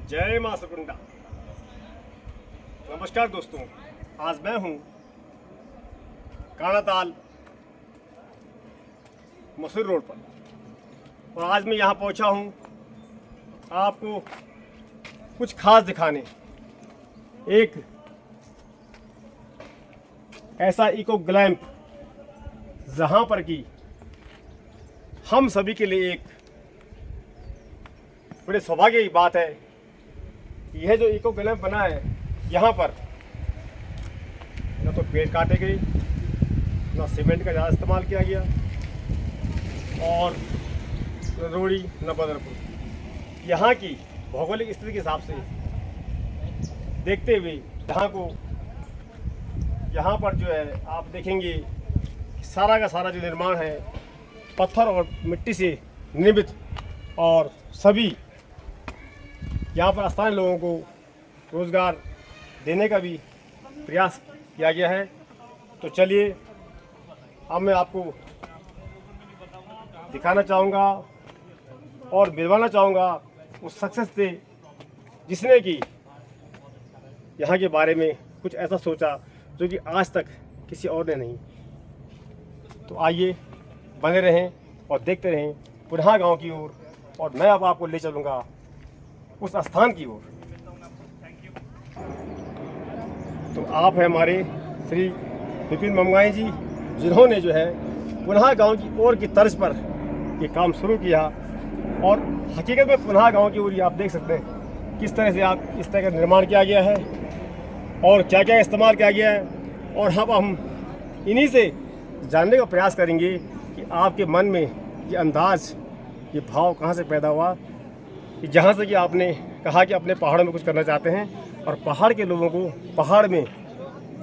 जय मां सुकुंडा। नमस्कार दोस्तों, आज मैं हूं कानाताल मसूर रोड पर और आज मैं यहां पहुंचा हूं आपको कुछ खास दिखाने। एक ऐसा इको ग्लैम्प जहां पर कि हम सभी के लिए एक बड़े सौभाग्य की बात है। यह जो इको ग्लैम्प बना है, यहाँ पर न तो पेड़ काटे गए, न सीमेंट का ज़्यादा इस्तेमाल किया गया और न रोड़ी न बदरपुर। यहाँ की भौगोलिक स्थिति के हिसाब से देखते हुए यहाँ पर जो है आप देखेंगे सारा का सारा जो निर्माण है पत्थर और मिट्टी से निर्मित, और सभी यहाँ पर स्थानीय लोगों को रोज़गार देने का भी प्रयास किया गया है। तो चलिए अब मैं आपको दिखाना चाहूँगा और मिलवाना चाहूँगा उस सक्सेस से जिसने कि यहाँ के बारे में कुछ ऐसा सोचा जो कि आज तक किसी और ने नहीं। तो आइए बने रहें और देखते रहें पुनः गांव की ओर, और मैं अब आपको ले चलूँगा उस स्थान की ओर। तो आप हैं हमारे श्री विपिन ममगाई जी, जिन्होंने जो है पुनः गांव की ओर की तर्ज पर ये काम शुरू किया। और हकीकत में पुनः गांव की ओर ये आप देख सकते हैं किस तरह से आप इस तरह का निर्माण किया गया है और क्या क्या इस्तेमाल किया गया है। और अब हम इन्हीं से जानने का प्रयास करेंगे कि आपके मन में ये अंदाज़, ये भाव कहाँ से पैदा हुआ कि जहाँ से कि आपने कहा कि अपने पहाड़ों में कुछ करना चाहते हैं और पहाड़ के लोगों को पहाड़ में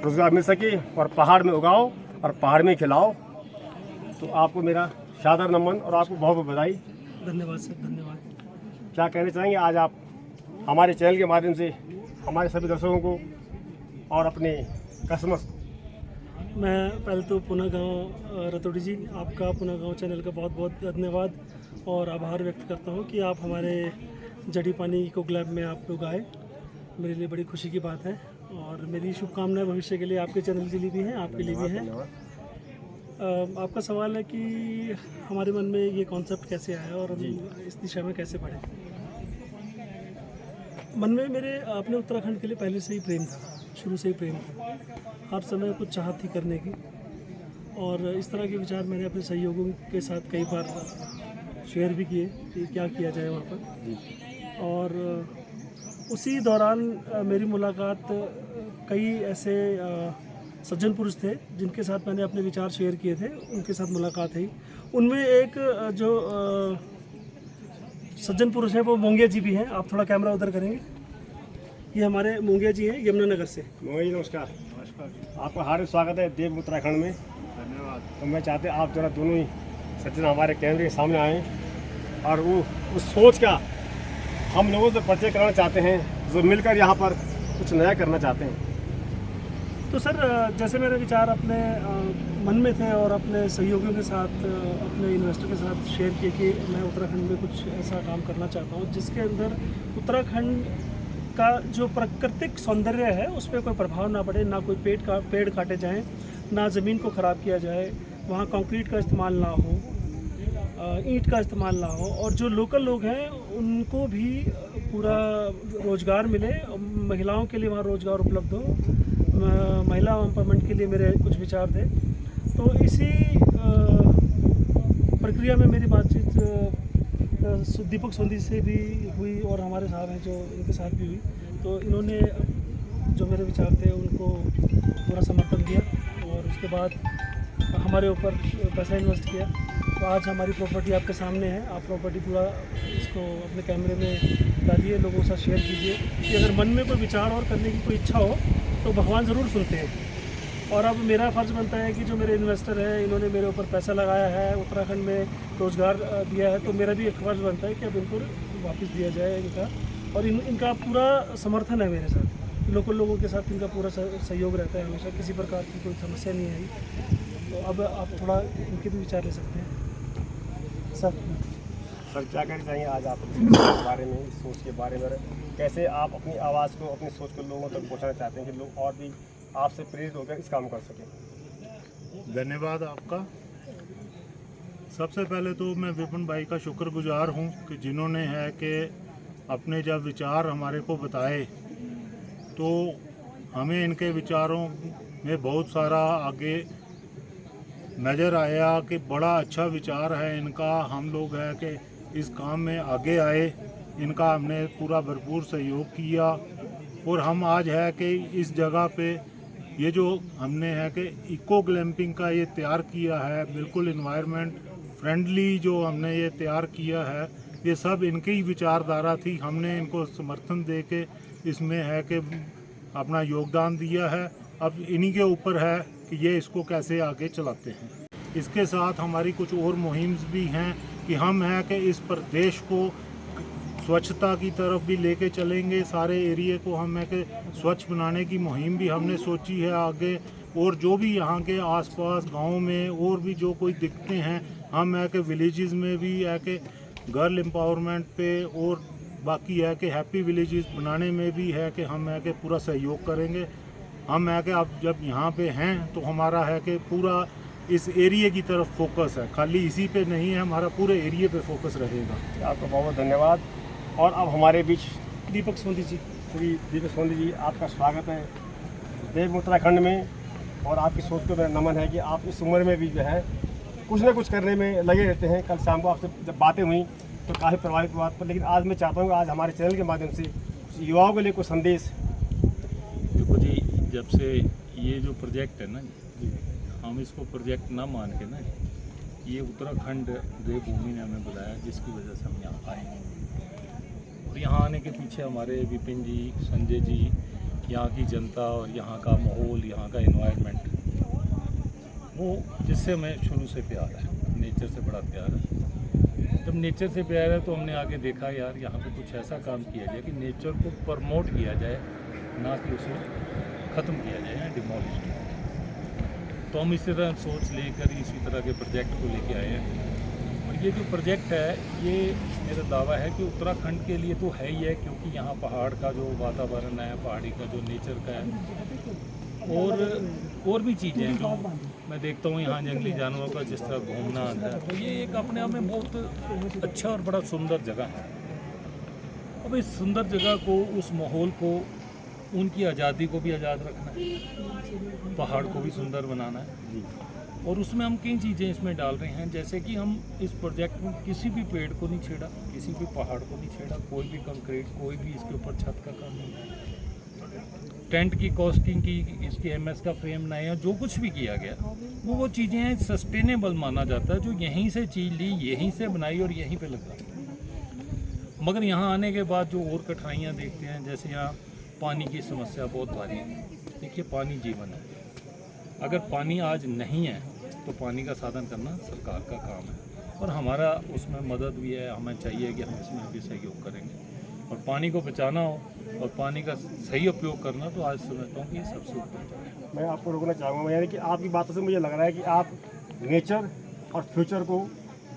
रोज़गार मिल सके और पहाड़ में उगाओ और पहाड़ में खिलाओ। तो आपको मेरा सादर नमन और आपको बहुत बहुत बधाई। धन्यवाद सर, धन्यवाद। क्या कहना चाहेंगे आज आप हमारे चैनल के माध्यम से हमारे सभी दर्शकों को और अपने कस्टमर्स? मैं पहले तो पुनः गाँव रतौड़ी जी, आपका पुनः गाँव चैनल का बहुत बहुत धन्यवाद और आभार व्यक्त करता हूँ कि आप हमारे जड़ी पानी इको ग्लैम्प में आप लोग आए। मेरे लिए बड़ी खुशी की बात है और मेरी शुभकामनाएं भविष्य के लिए आपके चैनल के लिए भी हैं, आपके लिए भी हैं। आपका सवाल है कि हमारे मन में ये कॉन्सेप्ट कैसे आया और हम इस दिशा में कैसे बढ़े। मन में मेरे अपने उत्तराखंड के लिए पहले से ही प्रेम था, शुरू से ही प्रेम था। हर समय कुछ चाहत थी करने की, और इस तरह के विचार मैंने अपने सहयोगियों के साथ कई बार शेयर भी किए कि क्या किया जाए वहाँ पर। और उसी दौरान मेरी मुलाकात कई ऐसे सज्जन पुरुष थे जिनके साथ मैंने अपने विचार शेयर किए थे, उनके साथ मुलाकात हुई। उनमें एक जो सज्जन पुरुष हैं वो मोंगिया जी भी हैं। आप थोड़ा कैमरा उधर करेंगे। ये हमारे मोंगिया जी हैं, यमुनानगर से। मोंगिया जी नमस्कार। नमस्कार, आपका हार्दिक स्वागत है देव उत्तराखंड में। धन्यवाद। तो मैं चाहते आप जरा दोनों ही सज्जन हमारे कैमरे के सामने आएँ और वो उस सोच का हम लोगों से परिचय कराना चाहते हैं जो मिलकर यहाँ पर कुछ नया करना चाहते हैं। तो सर, जैसे मेरे विचार अपने मन में थे और अपने सहयोगियों के साथ, अपने इन्वेस्टर के साथ शेयर किए कि मैं उत्तराखंड में कुछ ऐसा काम करना चाहता हूँ जिसके अंदर उत्तराखंड का जो प्राकृतिक सौंदर्य है उस पर कोई प्रभाव ना पड़े, ना कोई पेड़ काटे जाएँ, ना ज़मीन को ख़राब किया जाए, वहाँ कंक्रीट का इस्तेमाल ना हो, ईंट का इस्तेमाल ना हो, और जो लोकल लोग हैं उनको भी पूरा रोज़गार मिले, महिलाओं के लिए वहाँ रोज़गार उपलब्ध हो, महिला एम्पावरमेंट के लिए मेरे कुछ विचार थे। तो इसी प्रक्रिया में मेरी बातचीत दीपक सोंधी से भी हुई और हमारे साहब हैं जो इनके साथ भी हुई। तो इन्होंने जो मेरे विचार थे उनको पूरा समर्थन दिया और उसके बाद हमारे ऊपर पैसा इन्वेस्ट किया। तो आज हमारी प्रॉपर्टी आपके सामने है। आप प्रॉपर्टी पूरा इसको अपने कैमरे में डालिए, लोगों के साथ शेयर कीजिए कि अगर मन में कोई विचार और करने की कोई इच्छा हो तो भगवान ज़रूर सुनते हैं। और अब मेरा फ़र्ज़ बनता है कि जो मेरे इन्वेस्टर हैं, इन्होंने मेरे ऊपर पैसा लगाया है, उत्तराखंड में रोज़गार दिया है, तो मेरा भी एक फ़र्ज़ बनता है कि अब इनको वापस दिया जाए इनका। और इनका पूरा समर्थन है मेरे साथ, लोकल लोगों के साथ इनका पूरा सहयोग रहता है हमेशा, किसी प्रकार की कोई समस्या नहीं आई। तो अब आप थोड़ा इनके भी विचार ले सकते हैं सर। सर क्या कहना चाहिए आज आप इस बारे में, इस सोच के बारे में, कैसे आप अपनी आवाज़ को, अपनी सोच को लोगों तक पहुंचाना चाहते हैं कि लोग और भी आपसे प्रेरित होकर इस काम कर सकें? धन्यवाद आपका। सबसे पहले तो मैं विपिन भाई का शुक्रगुजार हूं कि जिन्होंने है कि अपने जब विचार हमारे को बताए तो हमें इनके विचारों में बहुत सारा आगे नज़र आया कि बड़ा अच्छा विचार है इनका। हम लोग है कि इस काम में आगे आए, इनका हमने पूरा भरपूर सहयोग किया और हम आज है कि इस जगह पे ये जो हमने है कि इको ग्लैम्पिंग का ये तैयार किया है, बिल्कुल इन्वायरमेंट फ्रेंडली जो हमने ये तैयार किया है, ये सब इनकी ही विचारधारा थी। हमने इनको समर्थन दे के इसमें है कि अपना योगदान दिया है। अब इन्हीं के ऊपर है कि ये इसको कैसे आगे चलाते हैं। इसके साथ हमारी कुछ और मुहिम्स भी हैं कि हम है कि इस प्रदेश को स्वच्छता की तरफ भी लेके चलेंगे। सारे एरिए को हम है कि स्वच्छ बनाने की मुहिम भी हमने सोची है आगे। और जो भी यहाँ के आसपास गांव में और भी जो कोई दिखते हैं, हम है कि विलेजेस में भी है कि गर्ल एम्पावरमेंट पे और बाकी है कि हैप्पी विलेजेस बनाने में भी है कि हम है कि पूरा सहयोग करेंगे। हम है कि अब जब यहाँ पे हैं तो हमारा है कि पूरा इस एरिए की तरफ फोकस है, खाली इसी पे नहीं है, हमारा पूरे एरिए पे फोकस रहेगा। आपका बहुत बहुत धन्यवाद। और अब हमारे बीच दीपक सोंधी जी। श्री दीपक सोंधी जी, आपका स्वागत है देव उत्तराखंड में। और आपकी सोच को मेरा नमन है कि आप इस उम्र में भी जो है कुछ ना कुछ करने में लगे रहते हैं। कल शाम को आपसे जब बातें हुई तो काफ़ी प्रभावित हुआ पर, लेकिन आज मैं चाहता हूँ कि आज हमारे चैनल के माध्यम से युवाओं के लिए कुछ संदेश। देखो जी, जब से ये जो प्रोजेक्ट है ना जी, हम इसको प्रोजेक्ट ना मान के ना, ये उत्तराखंड देवभूमि ने हमें बुलाया, जिसकी वजह से हम यहाँ आए। और यहाँ आने के पीछे हमारे विपिन जी, संजय जी, यहाँ की जनता और यहाँ का माहौल, यहाँ का एनवायरनमेंट, वो जिससे हमें शुरू से प्यार है, नेचर से बड़ा प्यार है। जब नेचर से प्यार है तो हमने आगे देखा यार यहाँ पे कुछ ऐसा काम किया जाए कि नेचर को प्रमोट किया जाए, ना कि उसे ख़त्म किया जाए या डिमोलिश किया जाए। तो हम इसी तरह सोच लेकर इसी तरह के प्रोजेक्ट को लेके आए हैं। और ये जो प्रोजेक्ट है, ये मेरा दावा है कि उत्तराखंड के लिए तो है ही है, क्योंकि यहाँ पहाड़ का जो वातावरण है, पहाड़ी का जो नेचर का है, और भी चीज़ें हैं जो मैं देखता हूँ यहाँ जंगली जानवरों का जिस तरह घूमना आता है, तो ये एक अपने आप में बहुत अच्छा और बड़ा सुंदर जगह है। अब इस सुंदर जगह को, उस माहौल को, उनकी आज़ादी को भी आज़ाद रखना है, पहाड़ को भी सुंदर बनाना है। और उसमें हम कई चीज़ें इसमें डाल रहे हैं, जैसे कि हम इस प्रोजेक्ट में किसी भी पेड़ को नहीं छेड़ा, किसी भी पहाड़ को नहीं छेड़ा, कोई भी कंक्रीट, कोई भी इसके ऊपर छत का काम नहीं, टेंट की कॉस्टिंग की, इसकी एमएस का फ्रेम नया, जो कुछ भी किया गया वो चीज़ें हैं सस्टेनेबल माना जाता है, जो यहीं से चीज़ ली, यहीं से बनाई और यहीं पे लगा। मगर यहाँ आने के बाद जो और कठिनाइयाँ देखते हैं, जैसे यहाँ पानी की समस्या बहुत भारी है। देखिए, पानी जीवन है। अगर पानी आज नहीं है तो पानी का साधन करना सरकार का काम है, और हमारा उसमें मदद भी है। हमें चाहिए कि हम इसमें भी सहयोग करेंगे, और पानी को बचाना हो और पानी का सही उपयोग करना, तो आज समझता हूँ कि ये सबसे ऊपर। मैं आपको रोकना चाहूँगा, यानी कि आपकी बातों से मुझे लग रहा है कि आप नेचर और फ्यूचर को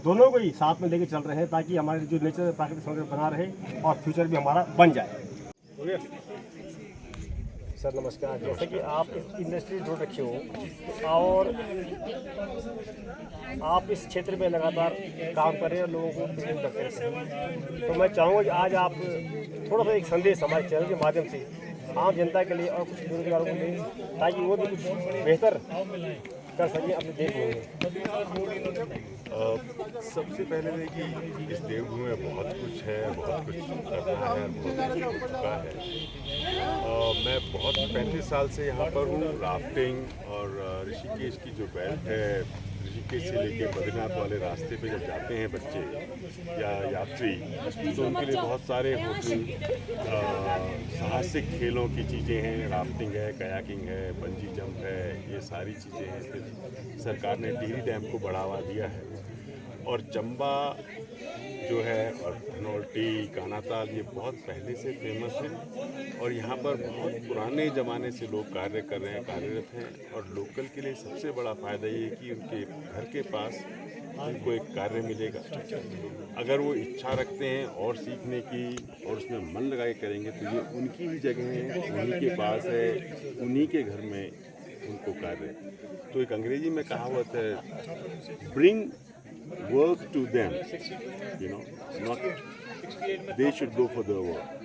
दोनों को ही साथ में लेके चल रहे हैं, ताकि हमारे जो नेचर प्राकृतिक सौंदर्य बना रहे और फ्यूचर भी हमारा बन जाए। सर नमस्कार। जैसे कि आप इंडस्ट्री जोड़ रखे हो और आप इस क्षेत्र में लगातार काम कर रहे हैं और लोगों को प्रेरित करते हैं, तो मैं चाहूँगा कि आज आप थोड़ा सा एक संदेश हमारे चैनल के माध्यम से आम जनता के लिए और कुछ बेरोजगारों के लिए, ताकि वो भी कुछ बेहतर कर सकें अपने देवभूमि। सबसे पहले देखिए, इस देवभूमि में बहुत कुछ है, बहुत कुछ करना है, बहुत कुछ हो चुका है। मैं बहुत 35 साल से यहाँ पर हूँ। राफ्टिंग और ऋषिकेश की जो बेल्ट है, ऋषिकेश से लेके बद्रीनाथ वाले रास्ते पे जब जाते हैं बच्चे या यात्री, तो उनके लिए बहुत सारे होटल, साहसिक खेलों की चीज़ें हैं। राफ्टिंग है, कयाकिंग है, बंजी जंप है, ये सारी चीज़ें हैं। फिर सरकार ने टिहरी डैम को बढ़ावा दिया है, और चंबा जो है और धनौल्टी, कानाताल, ये बहुत पहले से फेमस है। और यहाँ पर बहुत पुराने ज़माने से लोग कार्य कर रहे हैं, कार्यरत हैं। और लोकल के लिए सबसे बड़ा फ़ायदा ये है कि उनके घर के पास उनको एक कार्य मिलेगा। अगर वो इच्छा रखते हैं और सीखने की और उसमें मन लगा के करेंगे तो ये उनकी ही जगह है, उन्हीं के पास है, उन्हीं के घर में उनको कार्य है। तो एक अंग्रेजी में कहावत है, bring work to them, you know, not they should go for the work.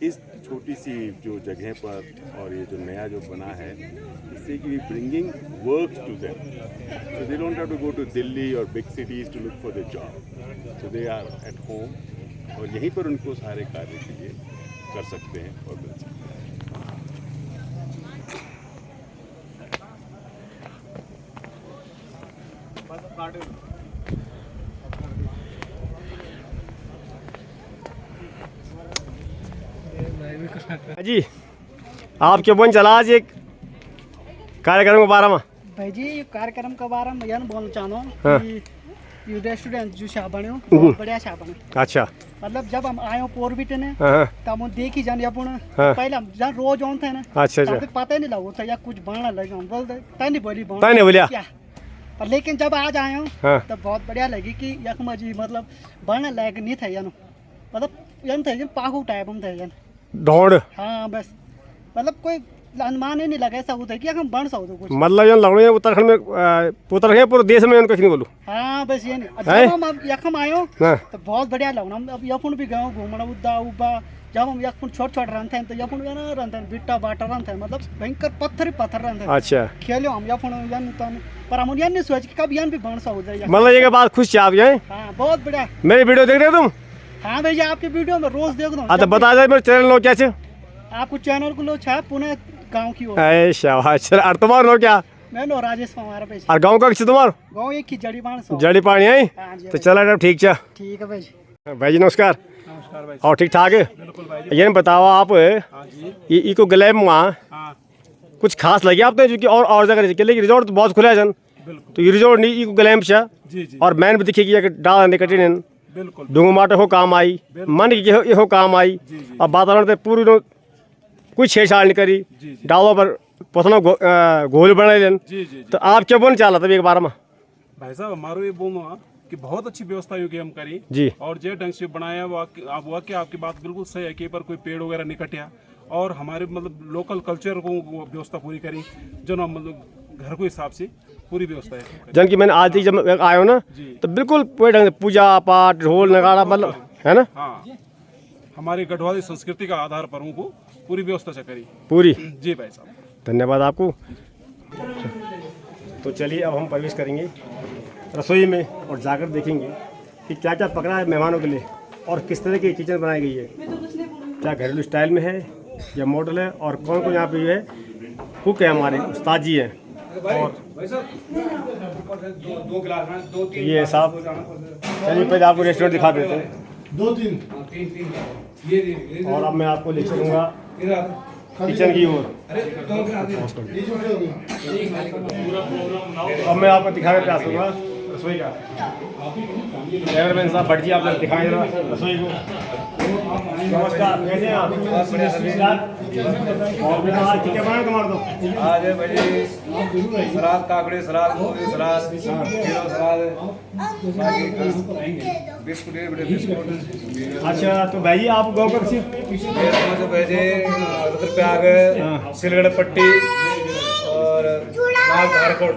इस छोटी सी जो जगह पर और ये जो नया जो बना है, इससे कि bringing work to them, so they don't have to go to Delhi और big cities to look for the job, so they are at home और यहीं पर उनको सारे कार्य के लिए कर सकते हैं और मिल सकते हैं। जी आपके बोन चला आज एक कार्यक्रम के बारे में भाई जी ये कार्यक्रम के बारे में यह बोलना चाहता हूँ हाँ। कि ये रेस्टोरेंट जो शाह बने हो बहुत बढ़िया शाह बने। अच्छा मतलब जब हम आए हो पोरबिट ने हाँ तब हम देखी जाने अपन हाँ। पहले हम जहाँ रोज आते थे ना अच्छा तब अच्छा तक पता ही नहीं लगा था या कुछ बनने लगे हम बोलते तय बोली तय नहीं बोलिया क्या पर लेकिन जब आज आए हो हाँ। तब बहुत बढ़िया लगी कि यखमा जी मतलब बनने लायक नहीं था यानो मतलब यन थे पाहू टाइप हम थे यन ढोंड हाँ बस मतलब कोई अनुमान ही नहीं लगा ऐसा होता है कि हम बन सकते कुछ मतलब ये लड़ो है उत्तराखंड में उत्तराखंड पूरे देश में उनको कहीं बोलूँ हाँ बस ये नहीं हैं? जब हम अब यखम आयो हाँ। तो बहुत बढ़िया लगना हम अब यफुन भी गए घूमना उद्दा उब्बा जब हम यखुन छोट छोट रहते हैं तो यफुन ना रहते हैं बिट्टा बाटा रहते हैं मतलब भयंकर पत्थर ही पत्थर रहते हैं अच्छा खेलो हम यफुन यन तन पर हम यन नहीं सोच कि कब यन भी बन सकते हो जाए मतलब ये के बाद खुश आप जाए हाँ बहुत बढ़िया मेरी वीडियो देख रहे हो तुम हाँ भैया आपकी वीडियो में रोज देख हाँ तो दो बता दे मेरे चैनल लो क्या छे आपको चैनल को लो छा पुणे गाँव की ओर अरे शाबाश चल और तुम्हारा लो क्या मैं नो राजेश हमारा पे और गांव का किसी तुम्हारा गाँव एक ही जड़ी बाण सौ जड़ी पानी आई हाँ जी तो चला ठीक चा ठीक है भाई भाई जी नमस्कार नमस्कार भाई। और ठीक ठाक है बिल्कुल भाई जी। ये बताओ आप हाँ जी। इको गले में वहाँ हाँ कुछ खास लगे आपने जो कि और जगह के लेकिन रिजॉर्ट तो बहुत खुला है जन बिल्कुल। तो ये रिजॉर्ट नहीं इको गले में जी जी। और मैंने भी देखी कि डाल निकटे बिल्कुल। डूंगो माटे हो काम आई मन की हो काम आई जी, जी। और वातावरण पे पूरी कोई छेड़छाड़ नहीं करी जी, जी। डालों पर पसंद घोल बना लेन जी जी। तो आप क्या बोलना चाह रहा था एक बार में भाई साहब हमारा ये बोलना कि बहुत अच्छी व्यवस्था की हम करी जी और जो ढंग से बनाया आप वाकई आपकी बात बिल्कुल सही है कि पर कोई पेड़ वगैरह नहीं कटिया और हमारे मतलब लोकल कल्चर को व्यवस्था पूरी करी जो ना मतलब घर को हिसाब से पूरी व्यवस्था है जन की मैंने आज तक जब आयो ना तो बिल्कुल पूरे ढंग से पूजा पाठ ढोल नगाड़ा मतलब है ना हाँ हमारी गढ़वाली संस्कृति का आधार पर उनको पूरी व्यवस्था से करी पूरी जी भाई साहब धन्यवाद आपको तो चलिए अब हम प्रवेश करेंगे रसोई में और जाकर देखेंगे कि क्या क्या पकड़ा है मेहमानों के लिए और किस तरह की किचन बनाई गई है, क्या घरेलू स्टाइल में है या मॉडल है और कौन कौन यहाँ पे जो है कुक है हमारे उस्ताद जी हैं और ये साहब चलिए पहले आपको रेस्टोरेंट दिखा देते हैं और अब मैं आपको ले चलूँगा किचन की ओर। अब मैं आपको दिखाने प्रयास करूँगा रसोई का। कैमरामैन साहब भट्ट जी आप लोग दिखाएं जरा रसोई को। नमस्कार, कैसे हैं आप? और बेटा आज क्या बनाए तुम्हारे तो? आज है भाई सलाद, काकड़ी सलाद, गोभी सलाद, खीरा सलाद, बाकी बिस्कुट है, बड़े बिस्कुट। अच्छा तो भाई जी आप गाँव का किसी ये समझो भेजे रुद्रप्रयाग, सिलगढ़ पट्टी और नाग धारकोट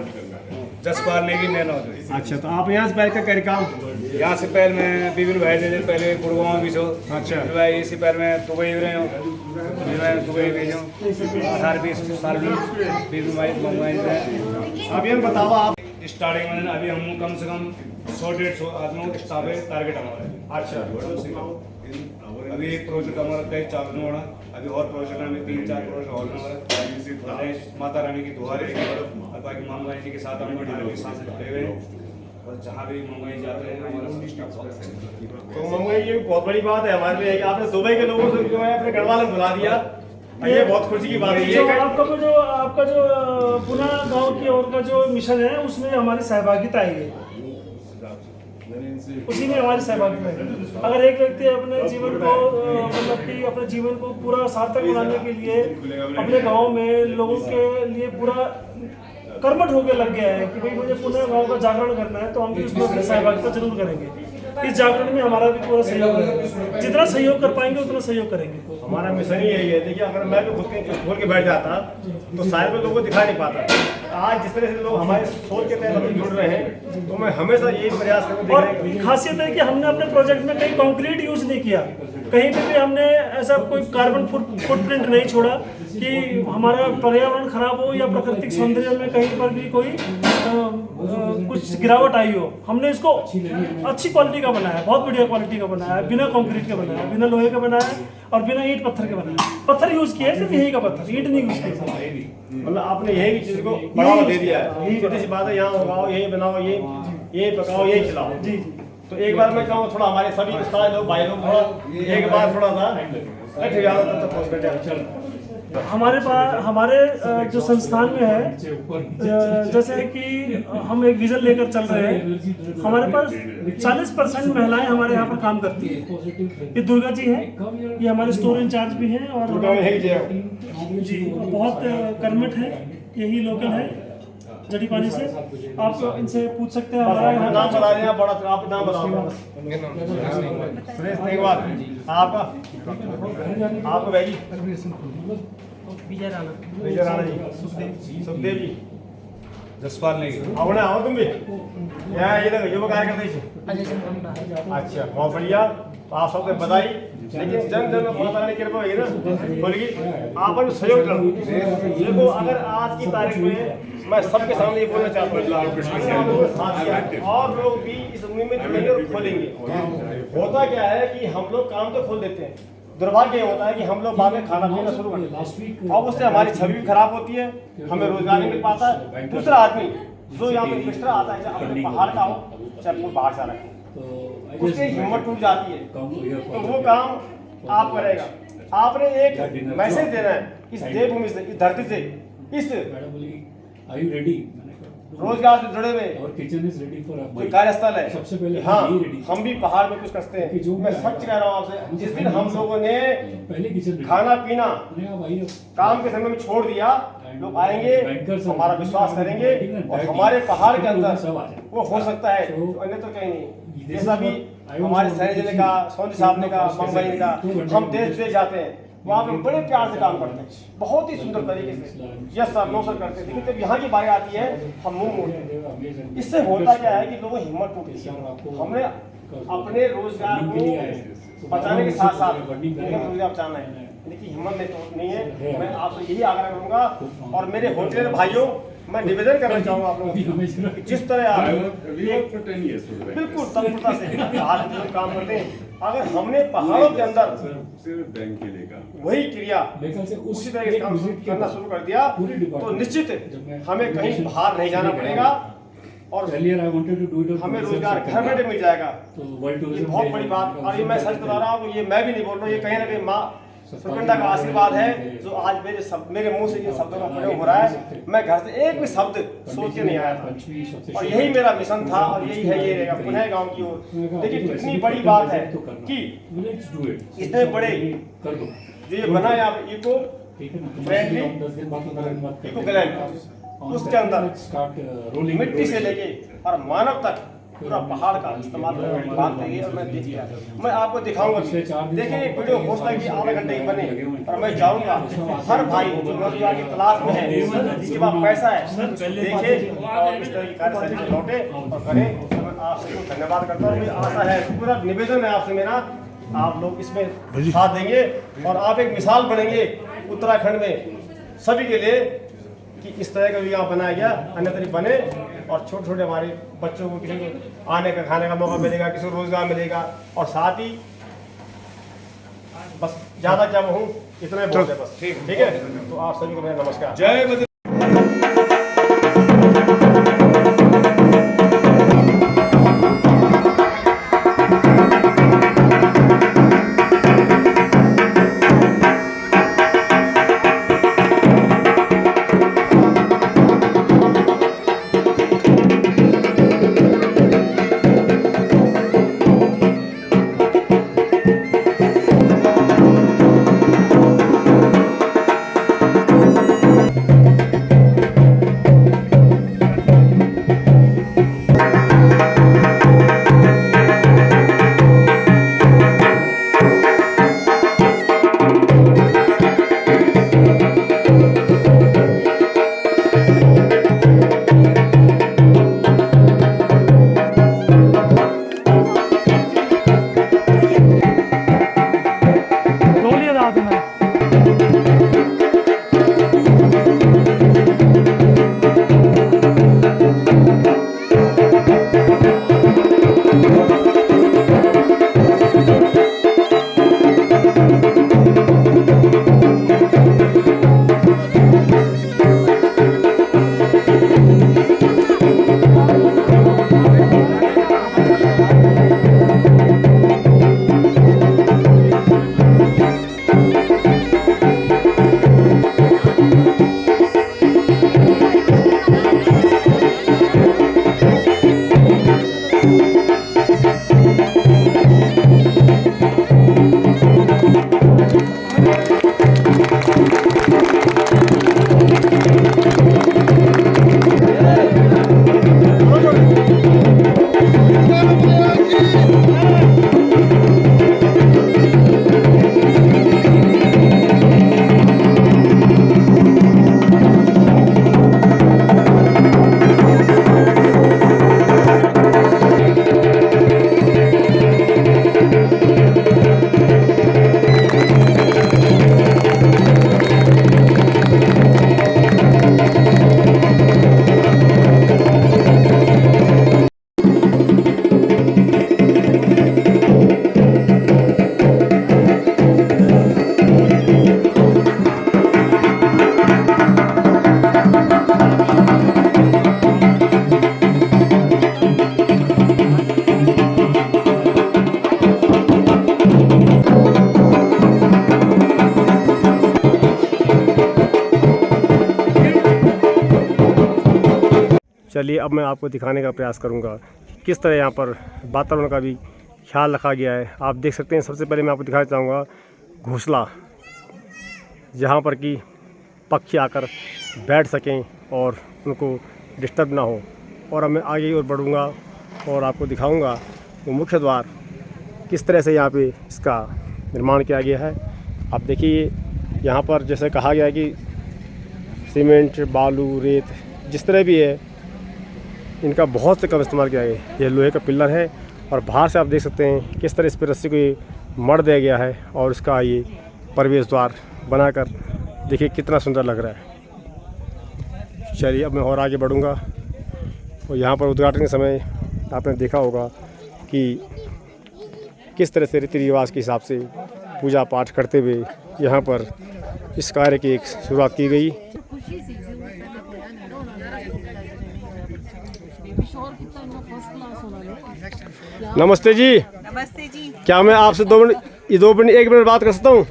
जसपाल नेगी मेन हो गई। अच्छा तो आप यहाँ से पहले क्या करें काम? यहाँ से पहले मैं बीबिन भाई से पहले गुड़गांव भी छो। अच्छा। फिर भाई इसी पहले मैं दुबई रहे हूँ, फिर मैं दुबई भेजा हूँ 18-20 साल में बीबिन भाई मंगवाई है। अब ये बताओ आप। स्टार्टिंग में अभी हम कम से कम 100-150 आदमियों स्टाफ है टारगेट हमारा। अच्छा अभी एक प्रोजेक्ट हमारा कई चालू होना, अभी और प्रोजेक्ट में 3-4 प्रोजेक्ट और हमारा माता रानी की दुआ रही और बाकी मंगवाई जी के साथ हम के साथ जुड़े हुए हैं और जहाँ भी मंगवाई जाते हैं हमारा स्टाफ। तो मंगवाई ये बहुत बड़ी बात है हमारे लिए कि आपने दुबई के लोगों से जो है अपने घर वाले बुला दिया, ये बहुत खुशी की बात है। जो आपका जो पुणे गांव की ओर का जो मिशन है उसमें हमारी सहभागिता है, उसी में हमारी सहभागिता है। अगर एक व्यक्ति अपने जीवन को मतलब कि अपने जीवन को पूरा सार्थक बनाने के लिए अपने गांव में लोगों के लिए पूरा कर्मठ होकर लग गया है कि भाई मुझे पुनः गाँव का जागरण करना है, तो हम भी उसमें अपनी सहभागिता जरूर करेंगे। इस जागरण में हमारा भी पूरा सहयोग है, जितना सहयोग कर पाएंगे उतना सहयोग करेंगे। हमारा मिशन ही यही है। देखिए, अगर मैं भी खुद के खोल के बैठ जाता तो शायद मैं लोगों को दिखा नहीं पाता। आज जिस तरह से लोग हमारे सोच के तहत अभी जुड़ रहे हैं, तो मैं हमेशा यही प्रयास करूँ। और खासियत है कि हमने अपने प्रोजेक्ट में कहीं कंक्रीट यूज नहीं किया, कहीं पे भी हमने ऐसा कोई कार्बन फुटप्रिंट नहीं छोड़ा कि हमारा पर्यावरण खराब हो या प्राकृतिक सौंदर्य में कहीं पर भी कोई कुछ गिरावट आई हो। हमने इसको अच्छी क्वालिटी का बनाया है, बहुत बढ़िया क्वालिटी का बनाया है, बिना कंक्रीट के बनाया है, बिना लोहे का बनाया है और बिना ईंट पत्थर के बनाया है। पत्थर यूज किया है सिर्फ यही का पत्थर, ईंट नहीं यूज किया। मतलब आपने यही की चीज को बढ़ावा दे दिया है। यही छोटी सी बात है, यहाँ उगाओ, यही बनाओ, ये पकाओ, यही खिलाओ। जी। तो एक बार मैं चाहूँ थोड़ा हमारे सभी उस्ताद लोग, भाई लोग थोड़ा एक बार थोड़ा सा बैठ जाओ तब तक पहुँच कर हमारे पास हमारे जो संस्थान में है, जैसे कि हम एक विजन लेकर चल रहे हैं, हमारे पास 40% महिलाएं हमारे यहाँ पर काम करती है। ये दुर्गा जी हैं, ये हमारे स्टोर इंचार्ज भी हैं और जी बहुत कर्मठ है, यही लोकल है जड़ी पानी से। आप इनसे पूछ सकते हैं। हमारा यहाँ नाम बता दें, बड़ा आप नाम बताओ। सुरेश नेगवाल, आपका भाई जी विजय राणा जी, सुखदेव जी, जसपाल नहीं आओ ना, आओ तुम भी यहाँ। ये देखो युवा कार्य करते। अच्छा, बहुत बढ़िया। तो आप सबको बधाई। लेकिन जन जन माता रानी की कृपा होगी ना, बोलेगी आप पर सहयोग करो। देखो, अगर आज की तारीख में मैं सबके सामने ये बोलना चाहता हूँ, और लोग भी इस उम्मीद में जुड़ेंगे और खोलेंगे। होता क्या है कि हम लोग काम तो खोल देते हैं, दुर्भाग्य ये होता है कि हम लोग बाद में खाना पीना शुरू कर देते हैं और उससे हमारी छवि भी खराब होती है, हमें रोजगार नहीं मिल पाता है। दूसरा आदमी जो यहाँ पे एक्स्ट्रा आता है, चाहे अपने पहाड़ का हो चाहे वो बाहर से रहे, उसकी हिम्मत टूट जाती है। तो वो काम आप करेगा। आपने एक मैसेज देना है इस देवभूमि से, इस धरती से, इस रोजगार से जुड़े हुए और किचन इज रेडी फॉर जो कार्यस्थल है। सबसे पहले हाँ, रेडी। हम भी पहाड़ में कुछ करते हैं। मैं सच कह रहा हूँ आपसे, जिस दिन हम लोगों ने पहले किचन खाना पीना काम के समय में छोड़ दिया, लोग आएंगे, हमारा विश्वास करेंगे और हमारे पहाड़ के अंदर वो हो सकता है, अन्य तो कहीं नहीं। जैसा भी हमारे सैनी जिले का, सोनी साहब ने का, मुंबई का, हम देश विदेश जाते हैं, वहाँ पे बड़े प्यार से काम करते हैं, बहुत ही सुंदर तरीके से यस सर नो सर करते हैं। लेकिन जब यहाँ की बारी आती है हम मुंह मोड़ते हैं। इससे होता क्या है कि लोगों की हिम्मत टूटती है। हमने अपने रोजगार को बचाने के साथ साथ रोजगार बचाना है, लेकिन हिम्मत नहीं है। मैं आपसे यही आग्रह करूँगा और मेरे होटलियर भाइयों, मैं निवेदन करना चाहूँगा आप लोगों को, जिस तरह आप बिल्कुल तत्परता से हाल काम करते हैं, अगर हमने पहाड़ों के अंदर वही क्रिया उसी तरह से काम करना शुरू कर दिया तो निश्चित हमें कहीं बाहर नहीं जाना पड़ेगा और हमें रोजगार घर बैठे मिल जाएगा। ये बहुत बड़ी बात, और ये मैं सच बता रहा हूँ, ये मैं भी नहीं बोल रहा हूँ, ये कहीं ना कहीं माँ सुकंडा का आशीर्वाद है जो आज मेरे मुंह से ये शब्दों का प्रयोग हो रहा है। मैं घर से एक भी शब्द सोच के नहीं आया था और यही मेरा मिशन था और यही है, ये रहेगा पुनः गांव की ओर। देखिए कितनी बड़ी बात है कि इतने बड़े जो ये बना है आप इको फ्रेंडली इको ग्लैंड, उसके अंदर मिट्टी से लेके और मानव तक पूरा पहाड़ का इस्तेमाल करने की बात कही है और मैं देख लिया। मैं आपको दिखाऊंगा। देखिए ये वीडियो हो सकता है कि आधे घंटे की बने और मैं जाऊंगा हर भाई जो रोजगार की तलाश में है, जिसके पास पैसा है, देखिए और इस तरह की कार्यशैली से लौटे और करें। तो मैं आप सबको धन्यवाद करता हूँ। मुझे आशा है, पूरा निवेदन है आपसे मेरा, आप लोग इसमें साथ देंगे और आप एक मिसाल बनेंगे उत्तराखंड में सभी के लिए कि इस तरह का भी यहाँ बनाया गया, अन्य तरीके बने और छोटे छोटे हमारे बच्चों को किसी को आने का खाने का मौका मिलेगा, किसी को रोजगार मिलेगा। और साथ ही बस ज़्यादा क्या कहूँ, इतना बहुत है बस। ठीक है, तो आप सभी को मेरा नमस्कार। जय साथ देना है। चलिए अब मैं आपको दिखाने का प्रयास करूंगा किस तरह यहाँ पर वातावरण का भी ख्याल रखा गया है। आप देख सकते हैं, सबसे पहले मैं आपको दिखाना चाहूँगा घोंसला, जहाँ पर कि पक्षी आकर बैठ सकें और उनको डिस्टर्ब ना हो। और अब मैं आगे की ओर बढ़ूँगा और आपको दिखाऊँगा वो मुख्य द्वार किस तरह से यहाँ पे इसका निर्माण किया गया है। आप देखिए यहाँ पर जैसे कहा गया है कि सीमेंट, बालू, रेत जिस तरह भी है इनका बहुत से कम इस्तेमाल किया गया है। ये लोहे का पिलर है और बाहर से आप देख सकते हैं किस तरह इस पर रस्सी को ये मढ़ दिया गया है और इसका ये प्रवेश द्वार बनाकर देखिए कितना सुंदर लग रहा है। चलिए अब मैं और आगे बढ़ूँगा और यहाँ पर उद्घाटन के समय आपने देखा होगा कि किस तरह से रीति रिवाज के हिसाब से पूजा पाठ करते हुए यहाँ पर इस कार्य की एक शुरुआत की गई। नमस्ते जी। नमस्ते जी। क्या मैं आपसे 1 मिनट बात कर सकता हूँ?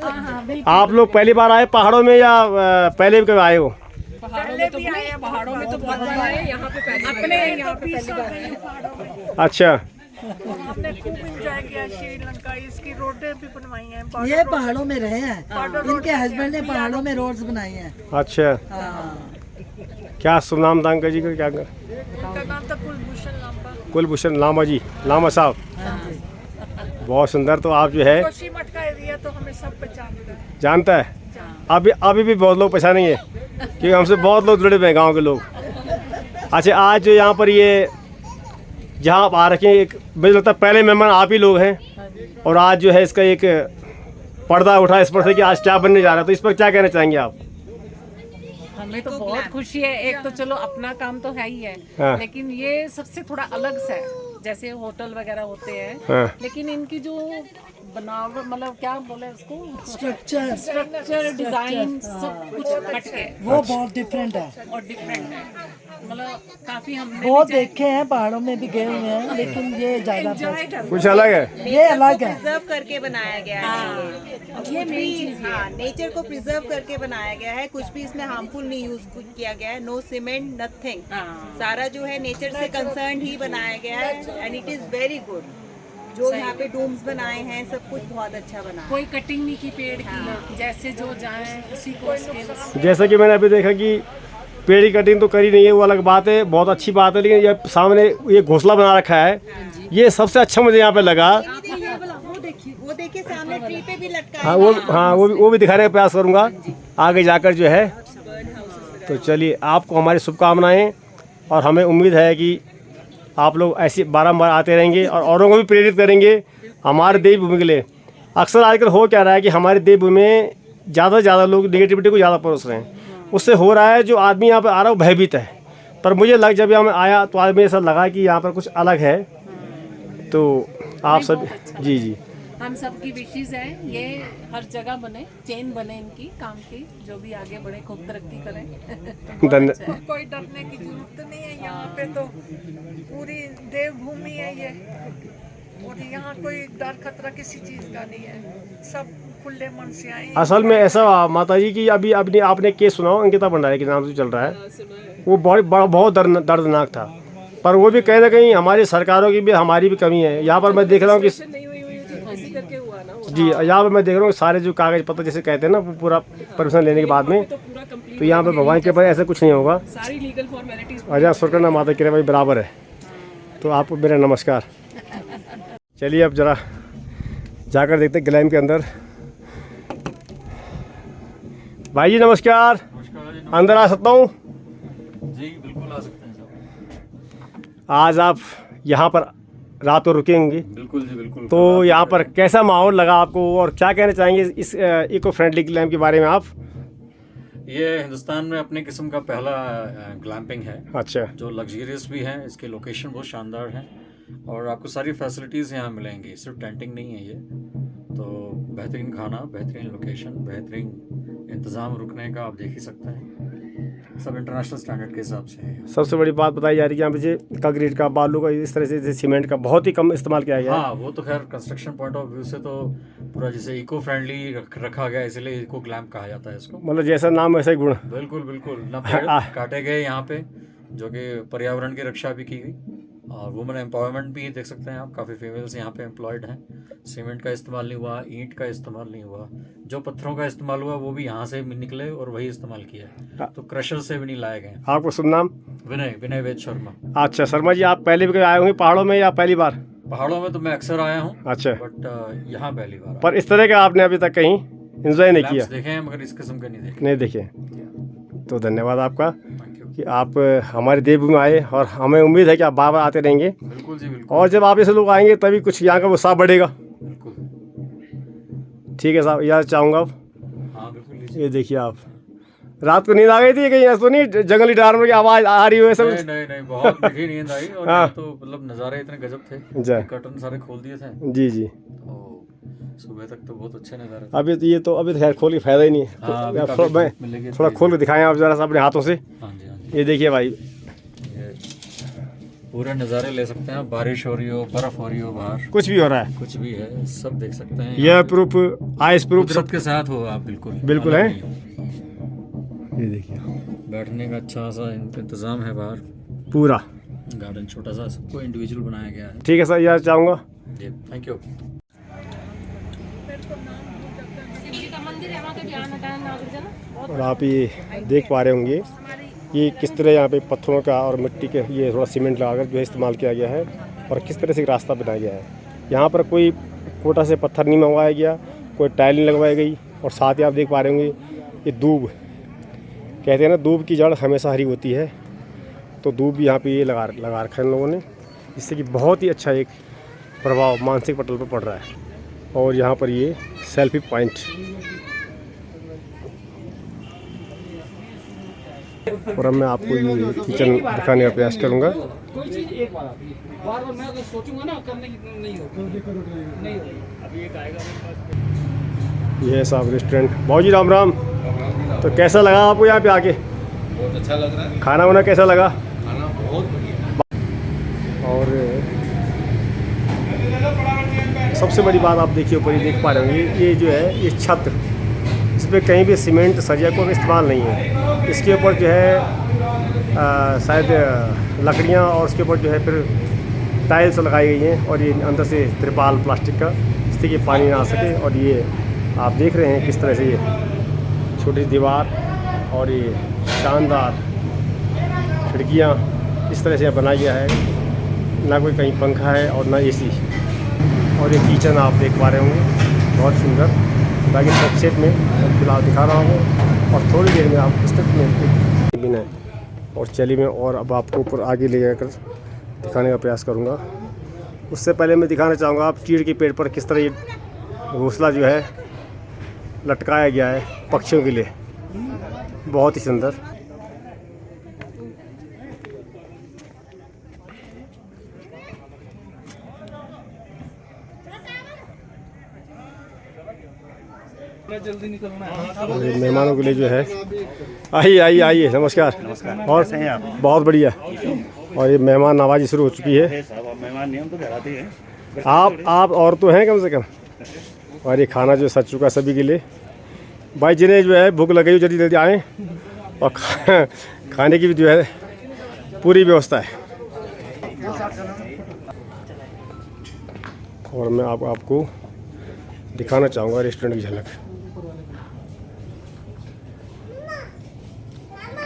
आप लोग पहली बार आए पहाड़ों में या पहले भी कभी आए हो? पहले भी आए हैं, पहाड़ों में तो बहुत बार आए, यहाँ पे अपने यहाँ पे पहली बार आए। अच्छा, हमने खूब एंजॉय किया श्रीलंका। इसकी रोडें भी बनवाई हैं। ये पहाड़ों में रहे हैं, इनके हस्बैंड ने पहाड़ों में रोड्स बनाई हैं। अच्छा। क्या शुभ नाम था अंकल जी का? क्या उनका नाम था कुलभूषण लांबा। कुलभूषण लामा जी, लामा साहब, बहुत सुंदर। तो आप जो है कोशी मठ का एरिया तो हमें सब पहचानता है। जानता है? अभी भी बहुत लोग पहचानेंगे क्योंकि हमसे बहुत लोग जुड़े हुए हैं, गाँव के लोग। अच्छा, आज जो यहाँ पर ये जहाँ आप आ रखे हैं, एक मुझे लगता है पहले मेहमान आप ही लोग हैं और आज जो है इसका एक पर्दा उठा इस पर से कि आज क्या बनने जा रहा है, तो इस पर क्या कहना चाहेंगे आप? हमें तो बहुत खुशी है। एक तो चलो अपना काम तो है ही है, हाँ। लेकिन ये सबसे थोड़ा अलग सा है। जैसे होटल वगैरह होते हैं, हाँ। लेकिन इनकी जो बनावट, मतलब क्या बोले उसको, स्ट्रक्चर डिजाइन सब कुछ हटके वो बहुत डिफरेंट है और डिफरेंट है। मतलब काफी हमने बहुत देखे हैं, पहाड़ों में भी गए हुए हैं, लेकिन ये ज्यादा कुछ अलग है। ये अलग है। प्रिजर्व करके बनाया गया है। ये भी हाँ, नेचर को प्रिजर्व करके बनाया गया है। कुछ भी इसमें हार्मफुल नहीं यूज किया गया है। No cement, nothing. सारा जो है नेचर से कंसर्न ही बनाया गया है and it is very good. जो यहाँ पे डोम्स बनाए हैं सब कुछ बहुत अच्छा बना है। कोई कटिंग नहीं की पेड़ की, जैसे जो जाए उसी को। जैसा कि मैंने अभी देखा कि पेड़ की कटिंग तो करी नहीं है, वो अलग बात है, बहुत अच्छी बात है, लेकिन ये सामने ये घोंसला बना रखा है, ये सबसे अच्छा मुझे यहाँ पे लगा। वो देखिए सामने ट्री पे भी लटका हाँ, वो भी दिखाने का प्रयास करूँगा आगे जाकर जो है। तो चलिए, आपको हमारी शुभकामनाएं और हमें उम्मीद है कि आप लोग ऐसे बारंबार आते रहेंगे और औरों को भी प्रेरित करेंगे हमारे देवी भूमि के लिए। अक्सर आजकल हो क्या रहा है कि हमारे देवभूमि में ज़्यादा से ज़्यादा लोग नेगेटिविटी को ज़्यादा परोस रहे हैं। उससे हो रहा है जो आदमी यहाँ पर आ रहा है वो भयभीत है। पर मुझे जब यहाँ मैं आया तो आदमी ऐसा लगा कि यहाँ पर कुछ अलग है। तो आप सब जी जी हम सब की विशेष है ये हर जगह बने, चेन बने इनकी काम की, जो भी आगे बढ़े, खूब तरक्की करें। धन्यवाद। कोई डरने की जरूरत नहीं है, यहाँ पे तो पूरी देवभूमि है ये, और यहाँ कोई डर खतरा किसी चीज का नहीं है, सब खुले मन से आए। असल में ऐसा माता जी की अभी आपने केस सुना हो, अंकिता भंडारी के नाम से चल रहा है, वो बहुत दर्दनाक था। पर वो भी कहीं ना कहीं हमारी सरकारों की भी हमारी भी कमी है। यहाँ पर मैं देख रहा हूँ कि जी यहाँ पर मैं देख रहा हूँ सारे जो कागज पत्र जैसे कहते हैं ना, वो पूरा परमिशन लेने के बाद में, तो यहाँ पर भगवान के पास ऐसा कुछ नहीं होगा। सारी लीगल फॉर्मेलिटीज अजय सुरकन्ना माता की भाई बराबर है। तो आपको मेरा नमस्कार। चलिए अब जरा जाकर देखते ग्लैम के अंदर। भाई जी नमस्कार। अंदर आ सकता हूँ? जी बिल्कुल आ सकते हैं साहब। आज आप यहाँ पर रात को रुकेंगे? बिल्कुल जी बिल्कुल। तो यहाँ पर कैसा माहौल लगा आपको और क्या कहना चाहेंगे इस इको फ्रेंडली ग्लैम के बारे में आप? ये हिंदुस्तान में अपने किस्म का पहला ग्लैम्पिंग है। अच्छा। जो लग्जरियस भी है, इसके लोकेशन बहुत शानदार है और आपको सारी फैसिलिटीज़ यहाँ मिलेंगी। सिर्फ टेंटिंग नहीं है ये, तो बेहतरीन खाना, बेहतरीन लोकेशन, बेहतरीन इंतज़ाम रुकने का आप देख ही सकते हैं। सब इंटरनेशनल स्टैंडर्ड के हिसाब से है। सबसे बड़ी बात बताई जा रही है यहाँ पे कंक्रीट का, बालू का, इस तरह से सीमेंट का बहुत ही कम इस्तेमाल किया गया है। हाँ, वो तो खैर कंस्ट्रक्शन पॉइंट ऑफ व्यू से तो पूरा जैसे इको फ्रेंडली रखा गया, इसलिए इको ग्लैम्प कहा जाता है इसको। मतलब जैसा नाम वैसा ही गुण। बिल्कुल बिल्कुल। ना पेड़ काटे गए यहाँ पे, जो कि पर्यावरण की रक्षा भी की गई, और वुमेन एम्पावरमेंट भी देख सकते हैं आप। काफ़ी फीमेल्स यहाँ पे एम्प्लॉयड हैं। सीमेंट का इस्तेमाल नहीं हुआ, ईंट का इस्तेमाल नहीं हुआ, जो पत्थरों का इस्तेमाल हुआ वो भी यहाँ से निकले और वही इस्तेमाल किया है, तो क्रशर से भी नहीं लाए गए। आपको शुभ नाम? विनय वेद शर्मा। अच्छा शर्मा जी, आप पहले भी कभी आए होंगे पहाड़ों में या पहली बार? पहाड़ों में तो मैं अक्सर आया हूँ। अच्छा। बट यहाँ पहली बार। पर इस तरह का आपने अभी तक कहीं एंजॉय नहीं किया? देखे हैं मगर इस किस्म के नहीं देखे। तो धन्यवाद आपका कि आप हमारे देवभूमि में आए, और हमें उम्मीद है कि आप बार बार आते रहेंगे। बिल्कुल जी बिल्कुल। और जब आप ऐसे लोग आएंगे तभी कुछ यहाँ का उत्साह बढ़ेगा। बिल्कुल। ठीक है साहब, याद चाहूँगा आप। हाँ बिल्कुल। ये देखिए आप, रात को नींद आ गई थी कहीं? ऐसा तो नहीं जंगली जानवर की आवाज़ आ रही हो? सब नहीं, बहुत मीठी नींद आई। और हाँ। तो मतलब नज़ारे इतने गजब थे, कर्टन सारे खोल दिए थे। जी जी। सुबह तक तो बहुत अच्छे नज़ारे। अभी तो खैर खोल के फायदा ही नहीं है। हाँ, मैं थोड़ा खोल के दिखाएं आप जरा सा अपने हाथों से। हाँ जी। ये देखिए भाई, पूरे नज़ारे ले सकते हैं। बारिश हो रही हो, बर्फ हो रही हो, बाहर कुछ भी हो रहा है, कुछ भी है, सब देख सकते हैं। यह प्रूफ, आइस प्रूफ सब के साथ हो आप। बिल्कुल है। ये देखिए, बैठने का अच्छा सा इंतज़ाम है बाहर, पूरा गार्डन छोटा सा, सबको इंडिविजुअल बनाया गया है। ठीक है सर, यार चाहूँगा जी, थैंक यू। और आप ये देख पा रहे होंगे ये किस तरह यहाँ पे पत्थरों का और मिट्टी के, ये थोड़ा सीमेंट लगाकर जो है इस्तेमाल किया गया है, और किस तरह से रास्ता बनाया गया है। यहाँ पर कोई कोटा से पत्थर नहीं मंगवाया गया, कोई टाइल नहीं लगवाई गई। और साथ ही आप देख पा रहे होंगे ये दूब, कहते हैं ना दूब की जड़ हमेशा हरी होती है, तो दूब भी यहाँ पे ये लगा रखा है इन लोगों ने, जिससे कि बहुत ही अच्छा एक प्रभाव मानसिक पटल पर पड़ रहा है। और यहाँ पर ये सेल्फी पॉइंट, और अब मैं आपको ये किचन दिखाने का प्रयास करूँगा। कोई चीज एक बार बार मैं अगर सोचूंगा ना करने की नहीं होगा। अभी एक आएगा मेरे पास। ये है साहब रेस्टोरेंट। भाऊ जी राम राम। तो कैसा लगा आपको यहाँ पे आके? बहुत अच्छा लग रहा है। खाना वाना कैसा लगा? खाना बहुत बढ़िया। और सबसे बड़ी बात आप देखिए ऊपर ये देख पा रहे होंगे, ये जो है ये छत, इस पर कहीं भी सीमेंट सरिया को इस्तेमाल नहीं है। इसके ऊपर जो है शायद लकड़ियाँ, और उसके ऊपर जो है फिर टाइल्स लगाई गई हैं, और ये अंदर से त्रिपाल प्लास्टिक का, जिससे कि पानी ना आ सके। और ये आप देख रहे हैं किस तरह से ये छोटी दीवार और ये शानदार खिड़कियाँ इस तरह से बनाया गया है। ना कोई कहीं पंखा है और ना एसी। और ये किचन आप देख पा रहे होंगे, बहुत सुंदर। बाकी संक्षेप में फिलहाल दिखा रहा हूँ, और थोड़ी देर में आप पुस्तक में बिना। और चलिए मैं और अब आपको ऊपर आगे ले जाकर दिखाने का प्रयास करूँगा। उससे पहले मैं दिखाना चाहूँगा आप चीड़ के पेड़ पर किस तरह ये घोंसला जो है लटकाया गया है पक्षियों के लिए, बहुत ही सुंदर। जल्दी निकलना है। और ये मेहमानों के लिए जो है, आइए आइए आइए, नमस्कार। और कैसे हैं आप? बहुत बढ़िया। और ये मेहमान नवाजी शुरू हो चुकी है। मेहमान नियम तो घराते हैं। आप और तो हैं कम से कम। और ये खाना जो सज चुका सभी के लिए। भाई जिन्हें जो है भूख लगी हो जल्दी जल्दी आएँ, और खाने की भी जो है पूरी व्यवस्था है। और मैं आपको दिखाना चाहूँगा रेस्टोरेंट की झलक।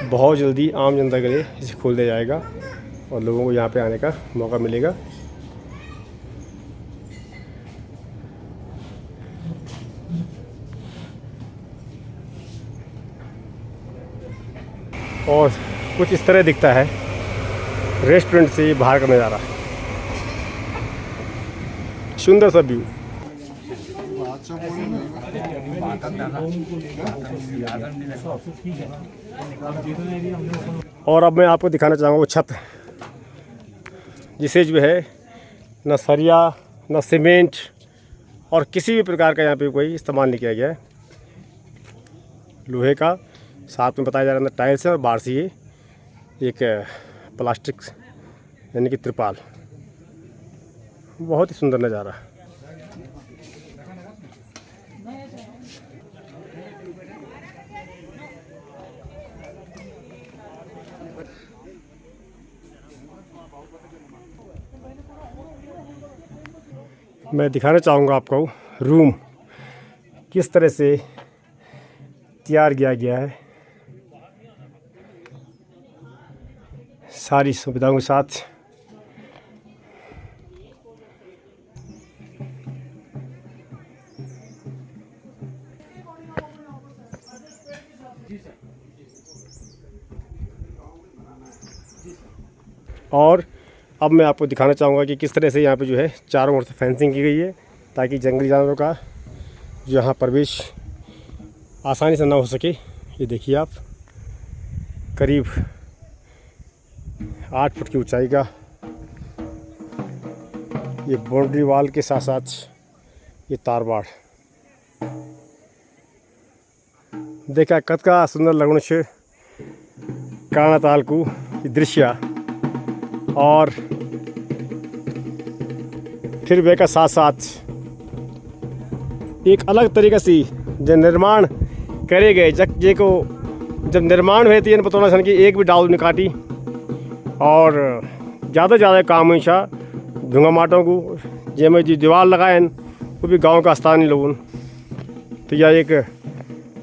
बहुत जल्दी आम जनता के लिए इसे खोल दिया जाएगा और लोगों को यहाँ पे आने का मौका मिलेगा। और कुछ इस तरह दिखता है रेस्टोरेंट से बाहर का नज़ारा। सुंदर सा व्यू। और अब मैं आपको दिखाना चाहूँगा वो छत, जिसे जो है न सरिया न सीमेंट और किसी भी प्रकार का यहाँ पे कोई इस्तेमाल नहीं किया गया है। लोहे का साथ में बताया जा रहा है अंदर टाइल्स है, और बाहर से ये एक प्लास्टिक यानी कि त्रिपाल। बहुत ही सुंदर नज़ारा। मैं दिखाना चाहूँगा आपको रूम किस तरह से तैयार किया गया है, सारी सुविधाओं के साथ। और अब मैं आपको दिखाना चाहूँगा कि किस तरह से यहाँ पे जो है चारों ओर से फेंसिंग की गई है, ताकि जंगली जानवरों का जो यहाँ प्रवेश आसानी से ना हो सके। ये देखिए आप, करीब 8 फुट की ऊंचाई का ये बाउंड्री वाल के साथ साथ ये तारबाड़। देखा कतका सुंदर लगुण छे काना तालकू दृश्य। और फिर वे का साथ साथ एक अलग तरीके से जो निर्माण करे गए जे को जब निर्माण हुए थे पतोड़ा सन की एक भी डाल नहीं काटी। और ज़्यादा ज़्यादा काम हुई छा धुआं माटों को जैमें जो दीवार लगाए वो भी गांव का स्थानीय लोगों। तो यह एक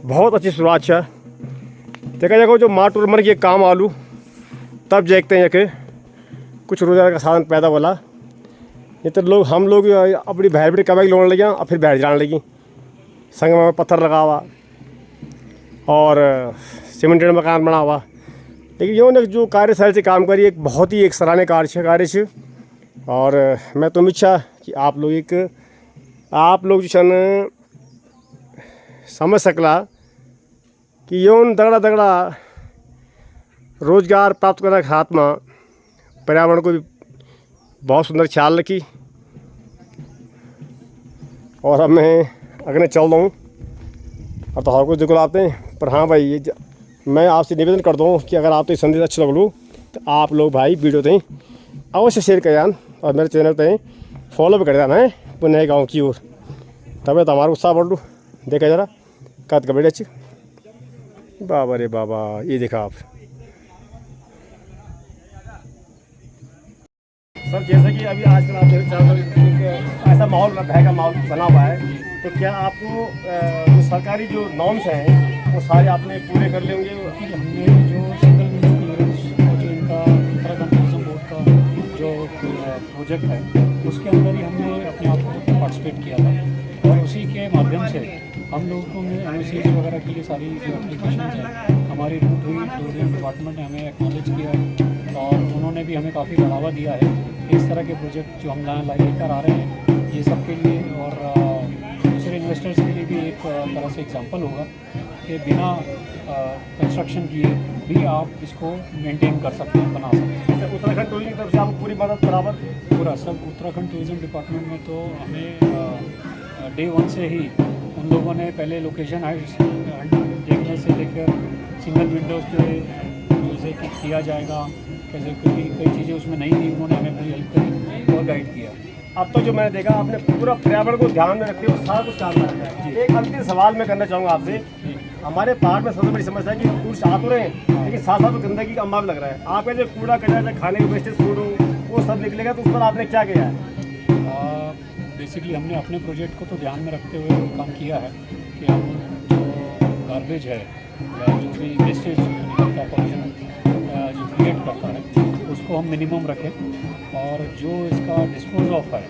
बहुत अच्छी शुरुआत है। देखा जाएगा जो माट उर्मर के काम आलू तब देखते हैं कि कुछ रोज़गार का साधन पैदा वाला। नहीं तो हम लोग अपनी भैर भी कमाई लोन लगे और फिर बैठ जाने लगी संग में पत्थर लगा हुआ और सीमेंटेड मकान बना हुआ। लेकिन यो ने जो कार्यशैली से काम करी एक बहुत ही एक सराहनीय कार्य है। और मैं तो इच्छा कि आप लोग जो न समझ सकला कि योन दगड़ा दगड़ा रोजगार प्राप्त करने के हाथ में पर्यावरण को भी बहुत सुंदर ख्याल रखी। और अब मैं अगले चल रहा हूँ और तो हर कुछ देखो आते हैं। पर हाँ भाई, ये मैं आपसे निवेदन करता हूँ कि अगर आप तो संदेश अच्छा लग लो तो आप लोग भाई वीडियो तक अवश्य शेयर कर जान और मेरे चैनल तक फॉलो भी कर जाना है पुनः गाँव की ओर। तब तो हमारा उत्साह बढ़ लूँ। देखा जरा कद का बेटे अच्छी बाबा रे बाबा, ये देखा आप सर। जैसे कि अभी आजकल आप ऐसा माहौल भय का माहौल बना हुआ है, तो क्या आपको जो सरकारी जो नॉर्म्स हैं वो सारे आपने पूरे कर लेंगे? हमने जो सिंगल विंडो क्लियरेंस और जो इनका उत्तराखंड टूरिज्म बोर्ड का जो प्रोजेक्ट है उसके अंदर ही हमने अपने आप को पार्टिसिपेट किया था। और उसी के माध्यम से हम लोगों ने एमओसीज वगैरह के लिए सारी जो एप्लीकेशन हैं हमारी रूट हुई, टूरिज्म डिपार्टमेंट ने हमें एक्नॉलेज किया और उन्होंने भी हमें काफ़ी बढ़ावा दिया है। इस तरह के प्रोजेक्ट जो हम यहाँ लेकर आ रहे हैं ये सब के लिए। और दूसरे इन्वेस्टर्स के लिए भी एक तरह से एग्जांपल होगा कि बिना कंस्ट्रक्शन किए भी आप इसको मेंटेन कर सकते हैं, बना सकते हैं। जैसे उत्तराखंड टूरिज्म की तरफ से आपको पूरी मदद बराबर पूरा सब उत्तराखंड टूरिज्म डिपार्टमेंट में तो हमें डे 1 से ही उन लोगों ने पहले लोकेशन देखने से लेकर सिंगल विंडोज़ के जैसे कि किया जाएगा कैसे, क्योंकि कई चीज़ें उसमें नहीं थी, उन्होंने हमें पूरी हेल्प करी और गाइड किया। अब तो जो मैंने देखा आपने पूरा पर्यावरण को ध्यान में रखते हुए सारा कुछ काम रखा है। एक अंतिम सवाल मैं करना चाहूँगा आपसे, हमारे पहाड़ में सबसे बड़ी समस्या है कि टूरिस्ट आ तो रहे हैं लेकिन साथ साथ गंदगी का अम्बाब लग रहा है। आपका जो कूड़ा कचरा से खाने के वेस्टेज फूड हो वो सब निकलेगा, तो उस पर आपने क्या किया है? बेसिकली हमने अपने प्रोजेक्ट को तो ध्यान में रखते हुए काम किया है कि हम जो गार्बेज है या जो भी वेस्टेज निकलता पॉल्यूशन जो क्रिएट करता है उसको हम मिनिमम रखें, और जो इसका डिस्पोज ऑफ है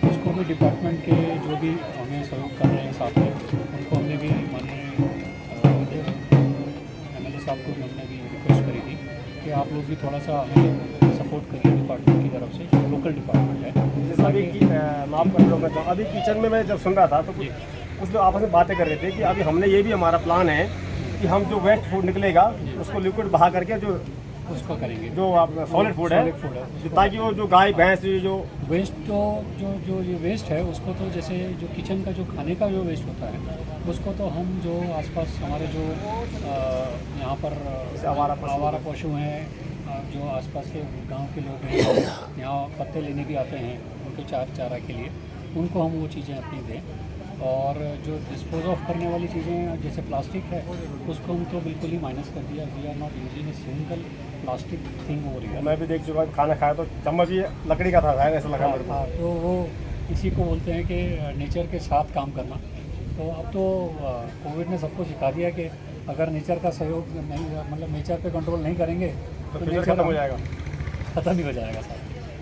उसको भी डिपार्टमेंट के जो भी हमें सहयोग कर रहे हैं साथ में उनको हमने भी माननीय MLA साहब को भी हमने भी रिक्वेस्ट करी थी कि आप लोग भी थोड़ा सा हमें सपोर्ट करिए डिपार्टमेंट की तरफ से, जो लोकल डिपार्टमेंट है। जैसे अभी माफ़ कर लो, मैं अभी किचन में मैं जब सुन रहा था तो कुछ लोग आपस में बातें कर रहे थे कि अभी हमने ये भी हमारा प्लान है कि हम जो वेस्ट फूड निकलेगा उसको लिक्विड बहा करके जो उसको करेंगे, जो आप सॉलिड फूड है, ताकि वो जो गाय भैंस जो वेस्ट तो जो ये वेस्ट है उसको तो जैसे जो किचन का जो खाने का जो वेस्ट होता है उसको तो हम जो आसपास हमारे जो यहाँ पर आवारा पशु हैं, जो आसपास के गांव के लोग हैं यहाँ पत्ते लेने भी आते हैं उनके चारा के लिए, उनको हम वो चीज़ें अपनी दें। और जो डिस्पोज ऑफ करने वाली चीज़ें जैसे प्लास्टिक है उसको हम तो बिल्कुल ही माइनस कर दिया। We are not using a single plastic thing हो रही है। मैं भी देख चुका हूँ, खाना खाया तो चम्मच भी लकड़ी का था, ऐसा लगा मेरे को। हाँ, तो वो इसी को बोलते हैं कि नेचर के साथ काम करना। तो अब तो कोविड ने सबको सिखा दिया कि अगर नेचर का सहयोग नहीं, मतलब नेचर पे कंट्रोल नहीं करेंगे तो नेचर खत्म हो जाएगा, ख़त्म ही हो जाएगा सर।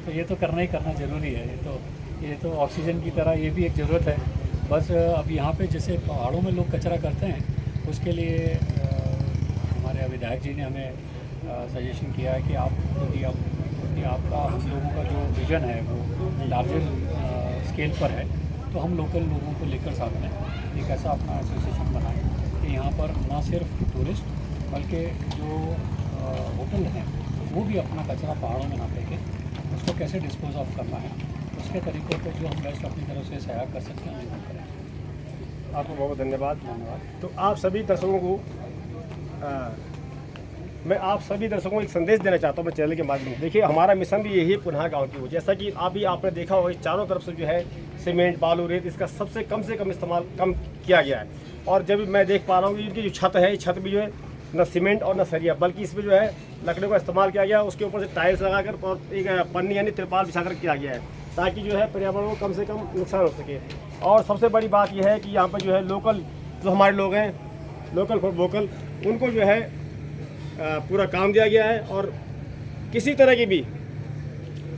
तो ये तो करना ही करना ज़रूरी है। ये तो ऑक्सीजन की तरह ये भी एक ज़रूरत है। बस अब यहाँ पे जैसे पहाड़ों में लोग कचरा करते हैं उसके लिए हमारे विधायक जी ने हमें सजेशन किया है कि आप क्योंकि आपका हम लोगों का जो विज़न है वो लार्जर स्केल पर है, तो हम लोकल लोगों को लेकर साथ में एक ऐसा अपना एसोसिएशन बनाएं कि यहाँ पर ना सिर्फ टूरिस्ट बल्कि जो होटल हैं वो भी अपना कचरा पहाड़ों में ना फेंके, उसको कैसे डिस्पोज ऑफ करना है उसके तरीक़ों पर जो हम बेस्ट अपनी तरफ से सहायता कर सकते हैं वो करें। आपको बहुत धन्यवाद। तो आप सभी दर्शकों को मैं आप सभी दर्शकों को एक संदेश देना चाहता हूँ मैं चैनल के माध्यम से। देखिए हमारा मिशन भी यही है पुनः गाँव की हो। जैसा कि आपने देखा होगा चारों तरफ से जो है सीमेंट बालू रेत इसका सबसे कम से कम इस्तेमाल कम किया गया है। और जब मैं देख पा रहा हूँ कि इनकी जो छत है, छत भी जो है न सीमेंट और न सरिया बल्कि इसमें जो है लकड़ियों का इस्तेमाल किया गया, उसके ऊपर से टाइल्स लगाकर और एक पन्नी यानी तिरपाल बिछाकर किया गया है ताकि जो है पर्यावरण को कम से कम नुकसान हो सके। और सबसे बड़ी बात यह है कि यहाँ पर जो है लोकल जो हमारे लोग हैं, लोकल फॉर वोकल, उनको जो है पूरा काम दिया गया है। और किसी तरह की भी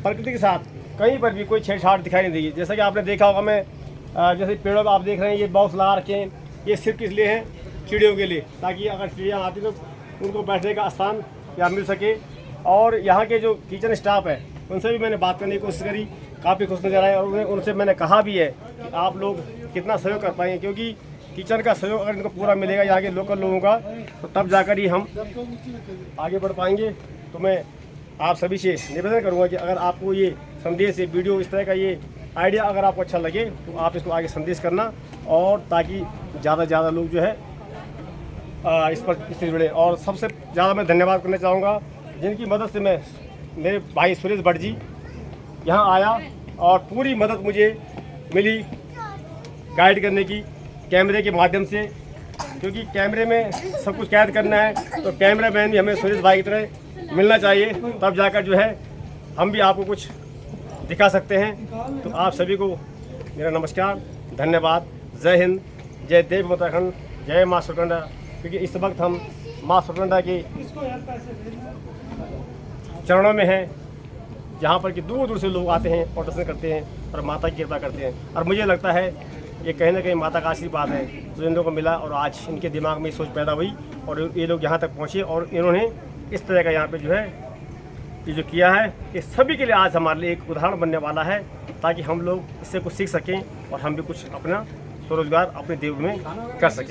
प्रकृति के साथ कहीं पर भी कोई छेड़छाड़ दिखाई नहीं देगी। जैसा कि आपने देखा होगा, मैं जैसे पेड़ों पर आप देख रहे हैं ये बॉक्स लगा रखे हैं, ये सिर्फ किस लिए हैं, चिड़ियों के लिए, ताकि अगर चिड़िया आती तो उनको बैठने का स्थान या मिल सके। और यहाँ के जो किचन स्टाफ है उनसे भी मैंने बात करने की कोशिश करी, काफ़ी खुश नजर आए। और उनसे मैंने कहा भी है कि आप लोग कितना सहयोग कर पाएंगे, क्योंकि किचन का सहयोग अगर इनको पूरा मिलेगा यहाँ के लोकल लोगों का तो तब जाकर ही हम आगे बढ़ पाएंगे। तो मैं आप सभी से निवेदन करूँगा कि अगर आपको ये संदेश, ये वीडियो, इस तरह का ये आइडिया अगर आपको अच्छा लगे तो आप इसको आगे संदेश करना, और ताकि ज़्यादा से ज़्यादा लोग जो है इससे जुड़े। और सबसे ज़्यादा मैं धन्यवाद करना चाहूँगा जिनकी मदद से मैं, मेरे भाई सुरेश भट्ट जी यहाँ आया और पूरी मदद मुझे मिली गाइड करने की कैमरे के माध्यम से, क्योंकि कैमरे में सब कुछ कैद करना है तो कैमरा मैन भी हमें सुरेश भाई की तरह मिलना चाहिए, तब जाकर जो है हम भी आपको कुछ दिखा सकते हैं। तो आप सभी को मेरा नमस्कार, धन्यवाद, जय हिंद, जय देव उत्तराखंड, जय माँ सुरकंडा। क्योंकि इस वक्त हम माँ सुरकंडा के चरणों में हैं, जहाँ पर कि दूर दूर से लोग आते हैं और दर्शन करते हैं और माता की कृपा करते हैं। और मुझे लगता है ये कहीं ना कहीं माता का आशीर्वाद है जो इन लोगों को मिला, और आज इनके दिमाग में सोच पैदा हुई और ये लोग यहाँ तक पहुँचे और इन्होंने इस तरह का यहाँ पे जो है ये जो किया है, ये सभी के लिए आज हमारे लिए एक उदाहरण बनने वाला है, ताकि हम लोग इससे कुछ सीख सकें और हम भी कुछ अपना स्वरोजगार अपने देवभूमि में कर सकें।